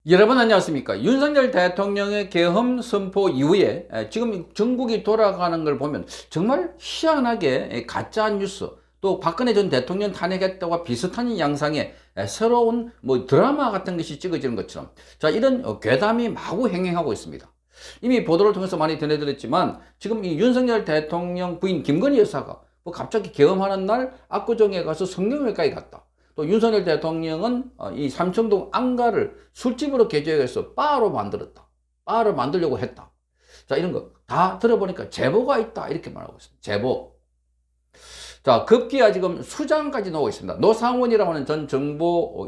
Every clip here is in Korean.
여러분 안녕하십니까? 윤석열 대통령의 계엄 선포 이후에 지금 전국이 돌아가는 걸 보면 정말 희한하게 가짜 뉴스, 또 박근혜 전 대통령 탄핵했다와 비슷한 양상의 새로운 드라마 같은 것이 찍어지는 것처럼, 자, 이런 괴담이 마구 행행하고 있습니다. 이미 보도를 통해서 많이 전해드렸지만 지금 이 윤석열 대통령 부인 김건희 여사가 갑자기 계엄하는 날 압구정에 가서 성형외과에 갔다. 또 윤석열 대통령은 이 삼청동 안가를 술집으로 개조해서 바로 만들었다. 바를 만들려고 했다. 자, 이런 거 다 들어보니까 제보가 있다. 이렇게 말하고 있습니다. 제보. 자, 급기야 지금 수장까지 나오고 있습니다. 노상원이라고 하는 전 정보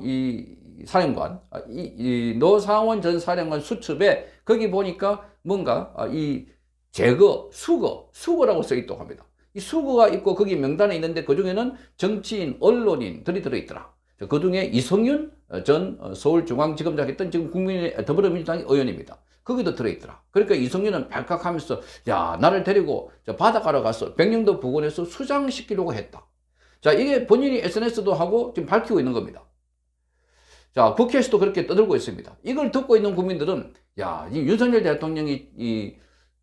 사령관, 이 노상원 전 사령관 수첩에 거기 보니까 뭔가 이 제거, 수거라고 써 있다고 합니다. 이 수거가 있고 거기 명단에 있는데 그 중에는 정치인, 언론인들이 들어있더라. 그 중에 이성윤 전 서울중앙지검장 했던 지금 더불어민주당의 의원입니다. 거기도 들어있더라. 그러니까 이성윤은 발칵하면서 야, 나를 데리고 바닷가로 가서 백령도 부근에서 수장시키려고 했다. 자, 이게 본인이 SNS도 하고 지금 밝히고 있는 겁니다. 자, 국회에서도 그렇게 떠들고 있습니다. 이걸 듣고 있는 국민들은 야, 이 윤석열 대통령이 이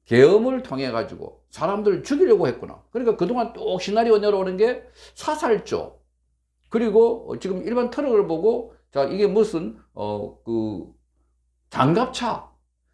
계엄을 통해 가지고 사람들을 죽이려고 했구나. 그러니까 그동안 또 시나리오 내려오는 게 사살조, 그리고 지금 일반 트럭을 보고 자, 이게 무슨 장갑차,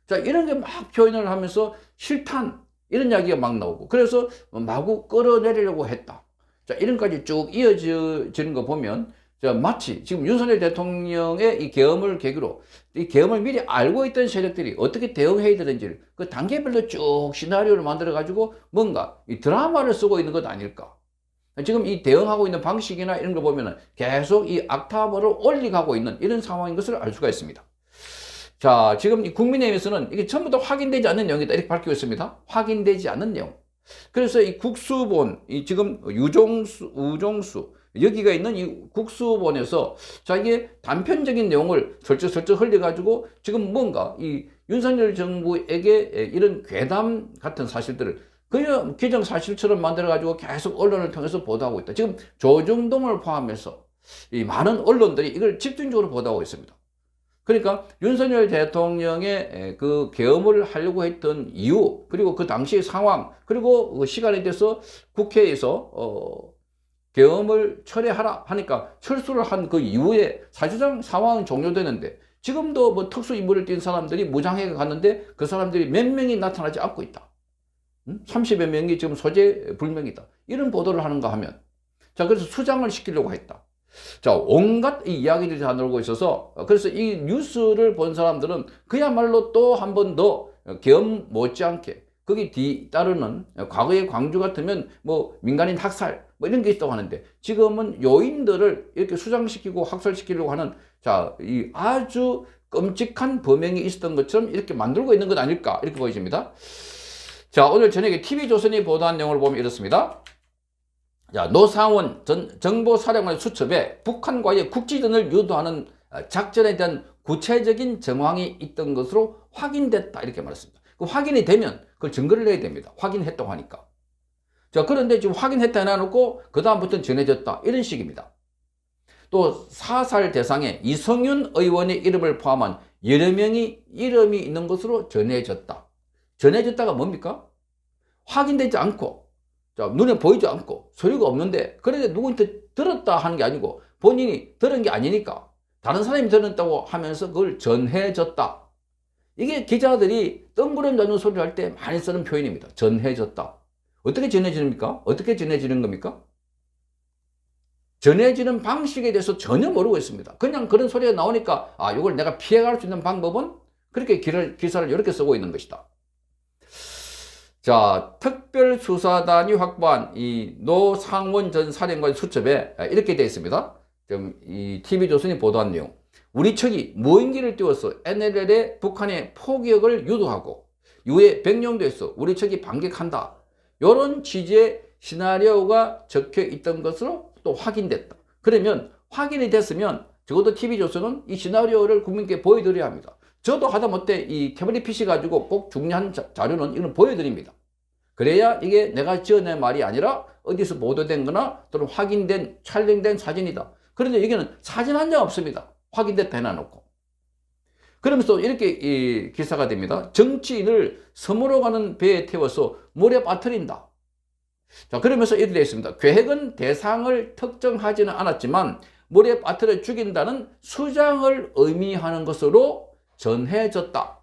자, 이런 게 막 표현을 하면서 실탄, 이런 이야기가 막 나오고, 그래서 마구 끌어내리려고 했다. 자, 이런까지 쭉 이어지는 거 보면 마치 지금 윤석열 대통령의 이 계엄을 계기로 이 계엄을 미리 알고 있던 세력들이 어떻게 대응해야 되는지를 그 단계별로 쭉 시나리오를 만들어 가지고 뭔가 이 드라마를 쓰고 있는 것 아닐까. 지금 이 대응하고 있는 방식이나 이런 거 보면은 계속 이 악타브를 올리고 있는 이런 상황인 것을 알 수가 있습니다. 자, 지금 이 국민의힘에서는 이게 전부 다 확인되지 않는 내용이다 이렇게 밝히고 있습니다. 확인되지 않는 내용. 그래서 이 국수본, 이 지금 우종수 여기가 있는 이 국수본에서 자, 이게 단편적인 내용을 설쩍설쩍 흘려가지고 지금 뭔가 이 윤석열 정부에게 이런 괴담 같은 사실들을 그냥 기정사실처럼 만들어가지고 계속 언론을 통해서 보도하고 있다. 지금 조중동을 포함해서 이 많은 언론들이 이걸 집중적으로 보도하고 있습니다. 그러니까 윤석열 대통령의 그 계엄을 하려고 했던 이유, 그리고 그 당시의 상황, 그리고 그 시간에 대해서 국회에서 계엄을 철회하라 하니까 철수를 한 그 이후에 사실상 상황은 종료되는데 지금도 뭐 특수임무를 띈 사람들이 무장해 갔는데 그 사람들이 몇 명이 나타나지 않고 있다. 30여 명이 지금 소재 불명이다. 이런 보도를 하는가 하면 자, 그래서 수장을 시키려고 했다. 자, 온갖 이 이야기들이 다 놀고 있어서 그래서 이 뉴스를 본 사람들은 그야말로 또 한 번 더 계엄 못지않게 거기 뒤따르는 과거의 광주 같으면 뭐 민간인 학살 뭐 이런 게 있다고 하는데 지금은 요인들을 이렇게 수장시키고 학살시키려고 하는 자, 이 아주 끔찍한 범행이 있었던 것처럼 이렇게 만들고 있는 것 아닐까 이렇게 보여집니다. 자, 오늘 저녁에 TV조선이 보도한 내용을 보면 이렇습니다. 자, 노상원 전 정보사령관 수첩에 북한과의 국지전을 유도하는 작전에 대한 구체적인 정황이 있던 것으로 확인됐다 이렇게 말했습니다. 그 확인이 되면 그걸 증거를 내야 됩니다. 확인했다고 하니까. 자, 그런데 지금 확인했다 해놔놓고 그 다음부터는 전해졌다 이런 식입니다. 또 사살 대상에 이성윤 의원의 이름을 포함한 여러 명이 이름이 있는 것으로 전해졌다. 전해졌다가 뭡니까? 확인되지 않고 자, 눈에 보이지 않고 소리가 없는데 그런데 누구한테 들었다 하는 게 아니고 본인이 들은 게 아니니까 다른 사람이 들었다고 하면서 그걸 전해졌다. 이게 기자들이 뜬구름 잡는 소리를 할 때 많이 쓰는 표현입니다. 전해졌다. 어떻게 전해집니까? 어떻게 전해지는 겁니까? 전해지는 방식에 대해서 전혀 모르고 있습니다. 그냥 그런 소리가 나오니까 아, 이걸 내가 피해갈 수 있는 방법은 그렇게 기사를 이렇게 쓰고 있는 것이다. 자, 특별수사단이 확보한 이 노상원 전 사령관 수첩에 이렇게 되어 있습니다. 지금 이 TV조선이 보도한 내용. 우리 측이 무인기를 띄워서 NLL의 북한의 포격을 유도하고 이후에 백령도에서 우리 측이 반격한다. 이런 취지의 시나리오가 적혀 있던 것으로 또 확인됐다. 그러면 확인이 됐으면 적어도 TV조선은 이 시나리오를 국민께 보여드려야 합니다. 저도 하다못해 이 태블릿 PC 가지고 꼭 중요한 자료는 이건 보여드립니다. 그래야 이게 내가 지어낸 말이 아니라 어디서 보도된 거나 또는 확인된 촬영된 사진이다. 그런데 여기는 사진 한 장 없습니다. 확인됐다 해놔놓고. 그러면서 이렇게 이 기사가 됩니다. 정치인을 섬으로 가는 배에 태워서 물에 빠뜨린다. 자, 그러면서 이렇게 되어 있습니다. 계획은 대상을 특정하지는 않았지만 물에 빠뜨려 죽인다는 수장을 의미하는 것으로 전해졌다.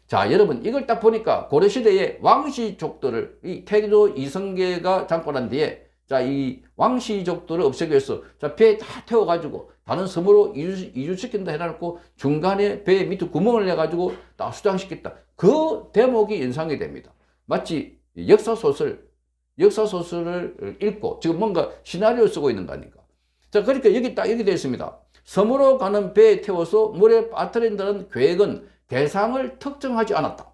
자, 여러분 이걸 딱 보니까 고려시대의 왕씨족들을 이 태조 이성계가 장권한 뒤에 자, 이 왕씨족들을 없애기 위해서 자, 배에 다 태워가지고 다른 섬으로 이주시킨다 해놓고 중간에 배 밑에 구멍을 내가지고 다 수장시켰다. 그 대목이 연상이 됩니다. 마치 역사소설을 읽고 지금 뭔가 시나리오 쓰고 있는 거 아닙니까? 자, 그러니까 여기 딱 이렇게 되어 있습니다. 섬으로 가는 배에 태워서 물에 빠뜨린다는 계획은 대상을 특정하지 않았다.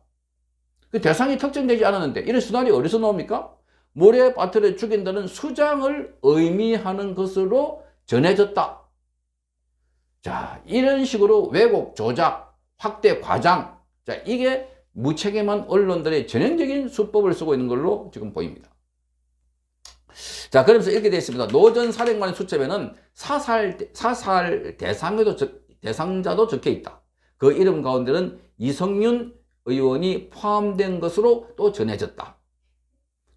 그 대상이 특정되지 않았는데 이런 시나리오 어디서 나옵니까? 물에 빠뜨려 죽인다는 수장을 의미하는 것으로 전해졌다. 자, 이런 식으로 왜곡, 조작, 확대, 과장. 자, 이게 무책임한 언론들의 전형적인 수법을 쓰고 있는 걸로 지금 보입니다. 자, 그러면서 이렇게 되어 있습니다. 노 전 사령관의 수첩에는 사살 대상자도 적혀 있다. 그 이름 가운데는 이성윤 의원이 포함된 것으로 또 전해졌다.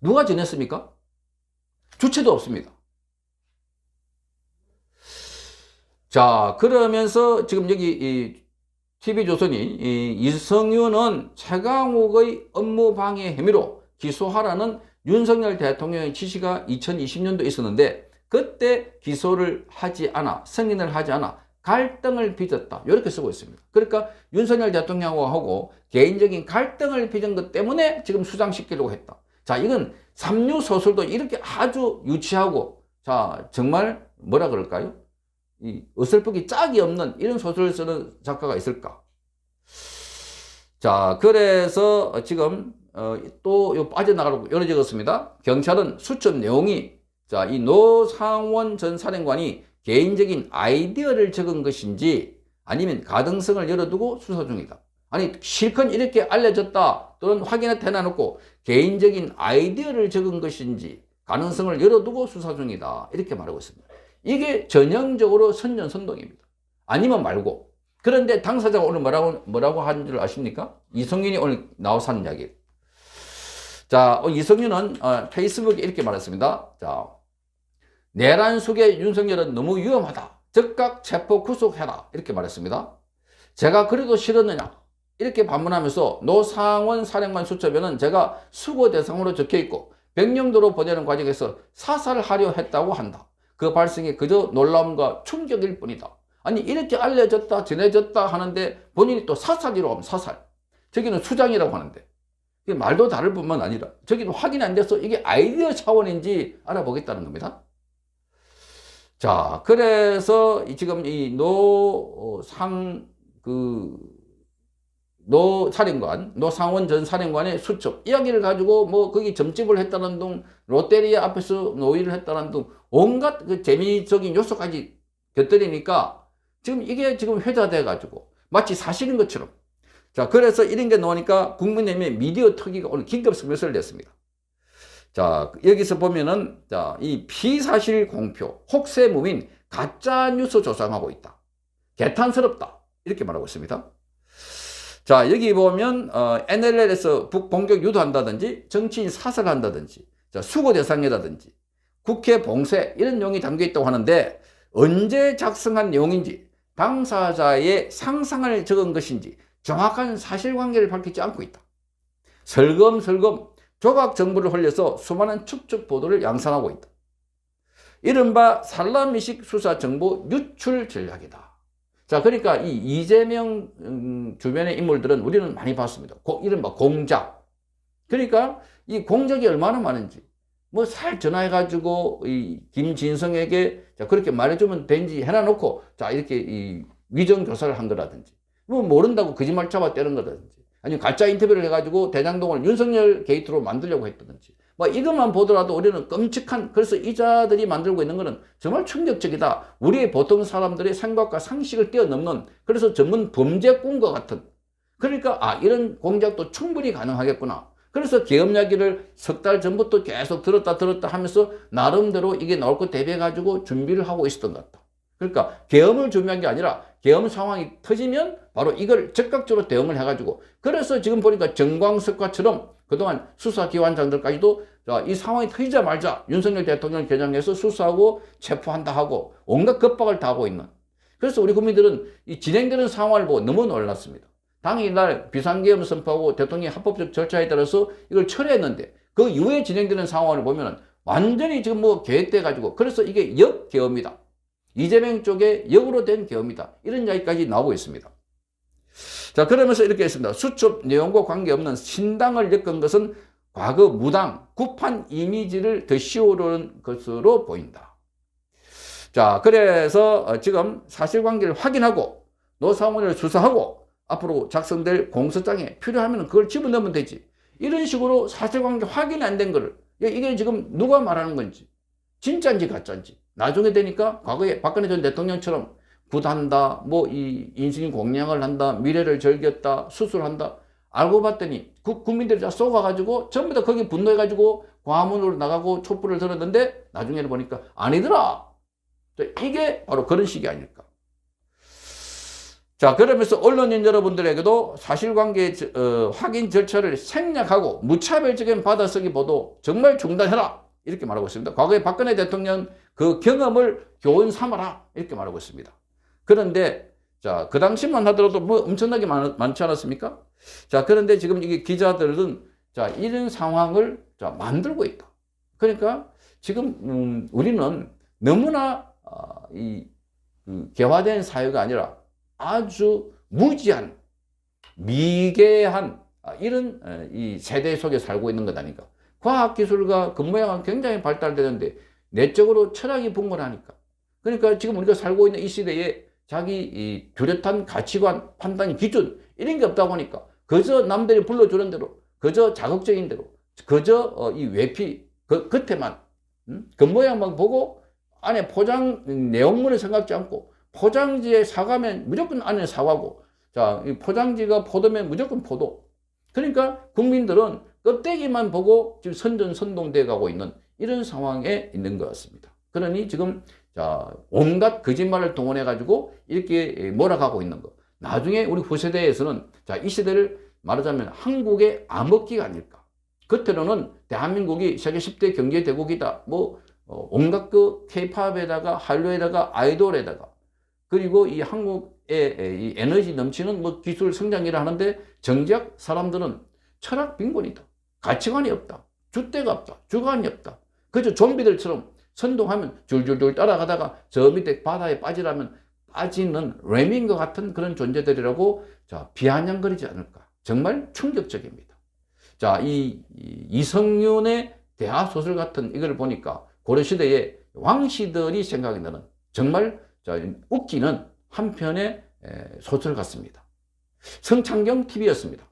누가 전했습니까? 주체도 없습니다. 자, 그러면서 지금 여기 이 TV조선이 이성윤은 최강욱의 업무방해 혐의로 기소하라는 윤석열 대통령의 지시가 2020년도에 있었는데 그때 기소를 하지 않아, 승인을 하지 않아 갈등을 빚었다. 이렇게 쓰고 있습니다. 그러니까 윤석열 대통령하고 개인적인 갈등을 빚은 것 때문에 지금 수장시키려고 했다. 자, 이건 삼류소설도 이렇게 아주 유치하고 자, 정말 뭐라 그럴까요? 이 어설프기 짝이 없는 이런 소설을 쓰는 작가가 있을까? 자, 그래서 지금 또 빠져나가려고 요래 적었습니다. 경찰은 수첩 내용이 자, 이 노상원 전 사령관이 개인적인 아이디어를 적은 것인지 아니면 가능성을 열어두고 수사 중이다. 아니 실컷 이렇게 알려졌다 또는 확인해 대놔놓고 개인적인 아이디어를 적은 것인지 가능성을 열어두고 수사 중이다. 이렇게 말하고 있습니다. 이게 전형적으로 선전선동입니다. 아니면 말고. 그런데 당사자가 오늘 뭐라고 하는 줄 아십니까? 이성윤이 오늘 나와서 하는 이야기. 자, 이성윤은 페이스북에 이렇게 말했습니다. 자, 내란 속의 윤석열은 너무 위험하다. 즉각 체포 구속해라. 이렇게 말했습니다. 제가 그래도 싫었느냐? 이렇게 반문하면서 노상원 사령관 수첩에는 제가 수거 대상으로 적혀 있고 백령도로 보내는 과정에서 사살하려 했다고 한다. 그 발생이 그저 놀라움과 충격일 뿐이다. 아니 이렇게 알려졌다 전해졌다 하는데 본인이 또 사살이라고 하면 사살. 저기는 수장이라고 하는데 말도 다를 뿐만 아니라 저기는 확인이 안 돼서 이게 아이디어 차원인지 알아보겠다는 겁니다. 자, 그래서 지금 이 노상원 전 사령관의 수첩 이야기를 가지고 뭐 거기 점집을 했다는 등 롯데리아 앞에서 노위를 했다는 등 온갖 그 재미적인 요소까지 곁들이니까 지금 이게 지금 회자돼 가지고 마치 사실인 것처럼. 자, 그래서 이런 게 나오니까 국민의힘의 미디어 특위가 오늘 긴급 성명서를 냈습니다. 자, 여기서 보면은 자, 이 피사실 공표, 혹세무민, 가짜 뉴스 조장하고 있다. 개탄스럽다. 이렇게 말하고 있습니다. 자, 여기 보면 NLL에서 북봉격 유도한다든지 정치인 사살한다든지 자, 수고 대상이라든지 국회 봉쇄 이런 내용이 담겨 있다고 하는데 언제 작성한 내용인지 당사자의 상상을 적은 것인지 정확한 사실관계를 밝히지 않고 있다. 설검설검 조각 정보를 흘려서 수많은 축적 보도를 양산하고 있다. 이른바 살라미식 수사 정보 유출 전략이다. 자, 그러니까 이 이재명 주변의 인물들은 우리는 많이 봤습니다. 이른바 공작. 그러니까 이 공작이 얼마나 많은지 뭐 살 전화해가지고 이 김진성에게 자 그렇게 말해주면 된지 해놔놓고 자 이렇게 이 위정 조사를 한 거라든지 뭐 모른다고 거짓말 잡아 떼는 거라든지 아니면 가짜 인터뷰를 해가지고 대장동을 윤석열 게이트로 만들려고 했다든지 뭐 이것만 보더라도 우리는 끔찍한 그래서 이자들이 만들고 있는 거는 정말 충격적이다. 우리의 보통 사람들의 생각과 상식을 뛰어넘는 그래서 전문 범죄꾼과 같은 그러니까 이런 공작도 충분히 가능하겠구나. 그래서 계엄 이야기를 석 달 전부터 계속 들었다 하면서 나름대로 이게 나올 거 대비해가지고 준비를 하고 있었던 것 같다. 그러니까 계엄을 준비한 게 아니라 계엄 상황이 터지면 바로 이걸 적극적으로 대응을 해가지고, 그래서 지금 보니까 정광석과처럼 그동안 수사기관장들까지도 이 상황이 터지자마자 윤석열 대통령을 겨냥해서 수사하고 체포한다 하고 온갖 겁박을 다 하고 있는. 그래서 우리 국민들은 이 진행되는 상황을 보고 너무 놀랐습니다. 당일날 비상계엄 선포하고 대통령의 합법적 절차에 따라서 이걸 철회했는데 그 이후에 진행되는 상황을 보면 완전히 지금 뭐 계획돼 가지고, 그래서 이게 역계엄이다. 이재명 쪽에 역으로 된 계엄이다. 이런 이야기까지 나오고 있습니다. 자, 그러면서 이렇게 했습니다. 수첩 내용과 관계없는 신당을 엮은 것은 과거 무당, 구판 이미지를 더 씌우려는 것으로 보인다. 자, 그래서 지금 사실관계를 확인하고 노사원을 수사하고 앞으로 작성될 공소장에 필요하면 그걸 집어넣으면 되지. 이런 식으로 사실관계 확인이 안 된 거를, 이게 지금 누가 말하는 건지, 진짜인지 가짜인지, 나중에 되니까 과거에 박근혜 전 대통령처럼 굿한다, 뭐 이 인신 공양을 한다, 미래를 즐겼다, 수술한다, 알고 봤더니 국민들이 다 쏘가가지고 전부 다 거기 분노해가지고 과문으로 나가고 촛불을 들었는데 나중에는 보니까 아니더라. 이게 바로 그런 식이 아닐까. 자, 그러면서 언론인 여러분들에게도 사실관계 확인 절차를 생략하고 무차별적인 받아쓰기 보도 정말 중단해라, 이렇게 말하고 있습니다. 과거에 박근혜 대통령 그 경험을 교훈 삼아라, 이렇게 말하고 있습니다. 그런데 자, 그 당시만 하더라도 뭐 엄청나게 많지 않았습니까? 자, 그런데 지금 이게 기자들은 자, 이런 상황을 자, 만들고 있다. 그러니까 지금 우리는 너무나 개화된 사회가 아니라 아주 무지한, 미개한 이런 이 세대 속에 살고 있는 것 아닌가. 과학기술과 겉모양은 굉장히 발달되는데 내적으로 철학이 분분하니까. 그러니까 지금 우리가 살고 있는 이 시대에 자기 이 뚜렷한 가치관, 판단, 기준 이런 게 없다 보니까 그저 남들이 불러주는 대로, 그저 자극적인 대로, 그저 이 외피 겉에만 겉모양만 보고 안에 포장 내용물을 생각지 않고, 포장지에 사과면 무조건 안에 사과고, 자, 이 포장지가 포도면 무조건 포도. 그러니까 국민들은 껍데기만 보고 지금 선전선동돼 가고 있는 이런 상황에 있는 것 같습니다. 그러니 지금 자, 온갖 거짓말을 동원해 가지고 이렇게 몰아가고 있는 거. 나중에 우리 후세대에서는 자, 이 시대를 말하자면 한국의 암흑기가 아닐까. 겉으로는 대한민국이 세계 10대 경제 대국이다. 뭐 온갖 그 K-팝에다가 한류에다가 아이돌에다가, 그리고 이 한국의 이 에너지 넘치는 뭐 기술 성장이라 하는데 정작 사람들은 철학 빈곤이다. 가치관이 없다. 줏대가 없다. 주관이 없다. 그저 좀비들처럼 선동하면 줄줄줄 따라가다가 저 밑에 바다에 빠지라면 빠지는 레미인과 같은 그런 존재들이라고 자, 비아냥거리지 않을까. 정말 충격적입니다. 자, 이성윤의 대하소설 같은 이걸 보니까 고려시대의 왕시들이 생각이 나는 정말 웃기는 한 편의 소설 같습니다. 성창경 TV였습니다.